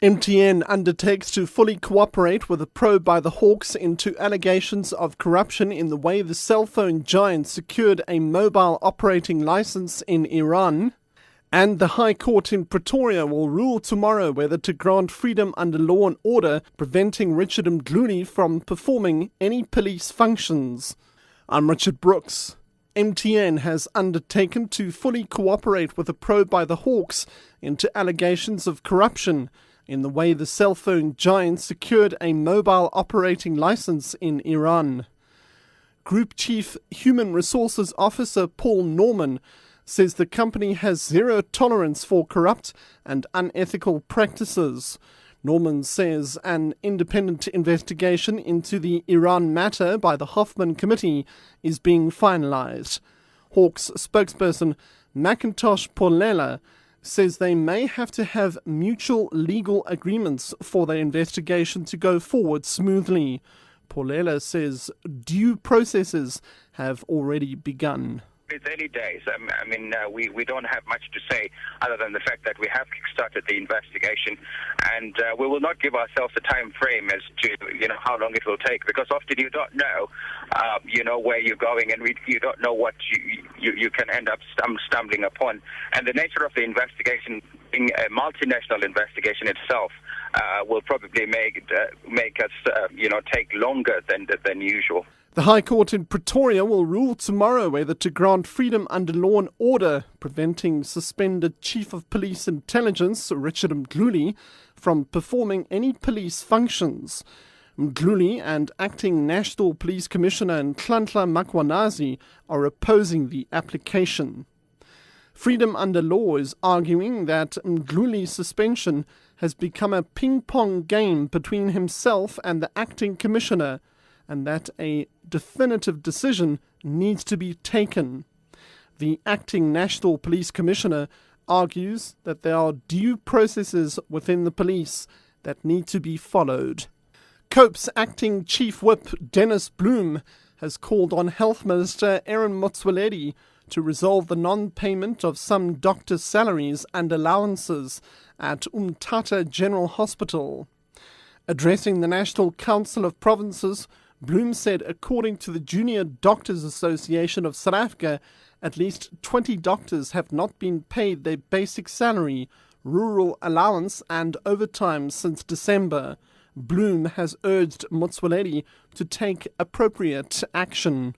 MTN undertakes to fully cooperate with a probe by the Hawks into allegations of corruption in the way the cell phone giant secured a mobile operating license in Iran. And the High Court in Pretoria will rule tomorrow whether to grant freedom under law and order, preventing Richard Mdluli from performing any police functions. I'm Richard Brooks. MTN has undertaken to fully cooperate with a probe by the Hawks into allegations of corruption in the way the cell phone giant secured a mobile operating license in Iran. Group Chief Human Resources Officer Paul Norman says the company has zero tolerance for corrupt and unethical practices. Norman says an independent investigation into the Iran matter by the Hoffman Committee is being finalized. Hawks spokesperson Macintosh Polela says they may have to have mutual legal agreements for their investigation to go forward smoothly. Polela says due processes have already begun. It's early days. We don't have much to say other than the fact that we have kickstarted the investigation, and we will not give ourselves a time frame as to how long it will take, because often you don't know where you're going, and you don't know what you can end up stumbling upon. And the nature of the investigation, being a multinational investigation itself, will probably make us take longer than usual. The High Court in Pretoria will rule tomorrow whether to grant freedom under law and order, preventing suspended Chief of Police Intelligence Richard Mdluli from performing any police functions. Mdluli and Acting National Police Commissioner Nhlanhla Makwanazi are opposing the application. Freedom Under Law is arguing that Mdluli's suspension has become a ping-pong game between himself and the acting commissioner, and that a definitive decision needs to be taken. The acting National Police Commissioner argues that there are due processes within the police that need to be followed. COPE's acting Chief Whip Dennis Bloem has called on Health Minister Aaron Motsoaledi to resolve the non-payment of some doctors' salaries and allowances at Umtata General Hospital. Addressing the National Council of Provinces, Bloem said according to the Junior Doctors Association of South Africa, at least 20 doctors have not been paid their basic salary, rural allowance and overtime since December. Bloem has urged Motsoaledi to take appropriate action.